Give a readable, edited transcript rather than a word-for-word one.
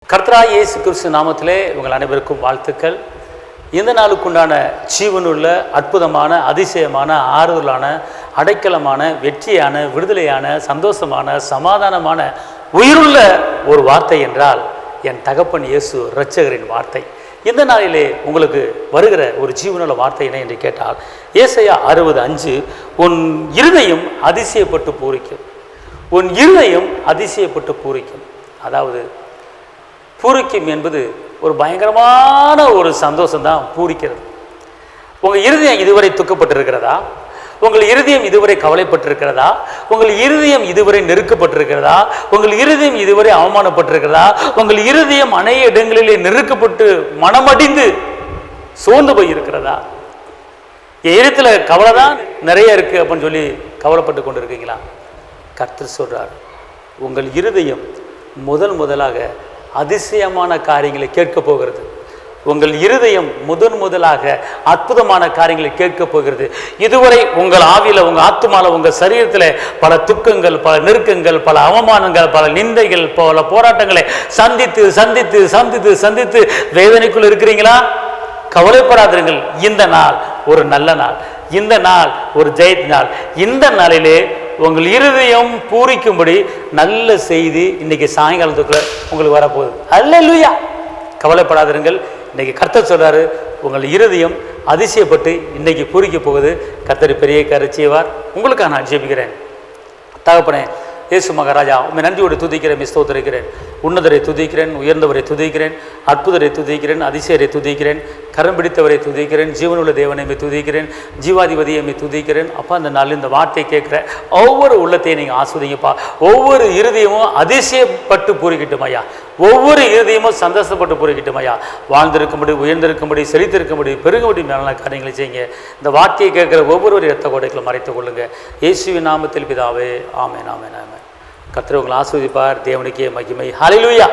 கர்த்தராகிய இயேசு கிறிஸ்து நாமத்திலே உங்கள் அனைவருக்கும் வாழ்த்துக்கள். இந்த நாளுக்குண்டான ஜீவனுள்ள அற்புதமான அதிசயமான ஆறுதலான அடைக்கலமான வெற்றியான விடுதலையான சந்தோஷமான சமாதானமான உயிருள்ள ஒரு வார்த்தை என்றால் என் தகப்பன் இயேசு இரட்சகரின் வார்த்தை. இந்த நாளிலே உங்களுக்கு வருகிற ஒரு ஜீவனுள்ள வார்த்தை என்ன என்று கேட்டால், ஏசாயா 60:5, உன் இருதயம் அதிசயப்பட்டு பூரிக்கும். உன் இருதயம் அதிசயப்பட்டு பூரிக்கும். அதாவது பூரிக்கும் என்பது ஒரு பயங்கரமான ஒரு சந்தோஷம் தான் பூரிக்கிறது. உங்கள் இருதயம் இதுவரை துக்கப்பட்டிருக்கிறதா? உங்கள் இருதயம் இதுவரை கவலைப்பட்டிருக்கிறதா? உங்கள் இருதயம் இதுவரை நெருக்கப்பட்டிருக்கிறதா? உங்கள் இருதயம் இதுவரை அவமானப்பட்டிருக்கிறதா? உங்கள் இருதயம் அநேக இடங்களிலே நெருக்கப்பட்டு மனமடிந்து சோர்ந்து போய் இருக்கிறதா? என் இடத்துல கவலை தான் நிறைய இருக்கு அப்படின்னு சொல்லி கவலைப்பட்டு கொண்டு இருக்கீங்களா? கர்த்தர் சொல்றார், உங்கள் இருதயம் முதலாக அதிசயமான காரியங்களை கேட்க போகிறது. உங்கள் இருதயம் முதலாக அற்புதமான காரியங்களை கேட்க போகிறது. இதுவரை உங்கள் ஆவியில், உங்கள் ஆத்துமால, உங்கள் சரீரத்தில் பல துக்கங்கள், பல நெருக்கங்கள், பல அவமானங்கள், பல நிந்தைகள், பல போராட்டங்களை சந்தித்து சந்தித்து சந்தித்து சந்தித்து வேதனைக்குள் இருக்கிறீங்களா? கவலைப்படாதீர்கள். இந்த நாள் ஒரு நல்ல நாள். இந்த நாள் ஒரு ஜெயத் நாள். இந்த நாளிலே உங்கள் இருதயம் பூரிக்கும்படி நல்ல செய்தி இன்னைக்கு சாயங்காலத்துக்குள்ள உங்களுக்கு வரப்போகுது. அல்லேலூயா. கவலைப்படாதீர்கள். இன்னைக்கு கர்த்தர் சொல்றாரு, உங்கள் இருதயம் அதிசயப்பட்டு இன்னைக்கு பூரிக்க போகுது. கர்த்தர் பெரிய காரியம் செய்வார். உங்களுக்காக நான் ஜெபிக்கிறேன். தகப்பனே இயேசு மகாராஜா, உண்மை நன்றியோடு துதிக்கிறேன், ஸ்தோத்திரிக்கிறேன். உன்னதரை துதிக்கிறேன், உயர்ந்தவரை துதிக்கிறேன், அற்புதரை துதிக்கிறேன், அதிசயரை துதிக்கிறேன், கரம் பிடித்தவரை துதிக்கிறேன், ஜீவனுள்ள தேவனை துதிக்கிறேன், ஜீவாதிபதியை துதிக்கிறேன். அப்பா, இந்த நாளில் இந்த வார்த்தை கேட்குற ஒவ்வொரு உள்ளத்தையும் நீங்கள் ஆஸ்வதிங்கப்பா. ஒவ்வொரு இருதயமும் அதிசயப்பட்டு பூரிக்கட்டும் ஐயா. ஒவ்வொரு இருதயமும் சந்தோஷப்பட்டு பூரிக்கட்டும் ஐயா. வாழ்ந்திருக்கும்படி, உயர்ந்திருக்கும்படி, செழித்திருக்கும்படி, பெருகும்படி மேலான காரியங்களை செய்யுங்க. இந்த வார்த்தையை கேட்குற ஒவ்வொரு இரத்த கோடைகளை மறைத்துக் கொள்ளுங்க. இயேசுவின் நாமத்தில் பிதாவே, ஆமென், ஆமென், ஆமென். கர்த்தர் உங்களை ஆசீர்வதிப்பார். தேவனுக்கே மகிமை. ஹல்லேலூயா.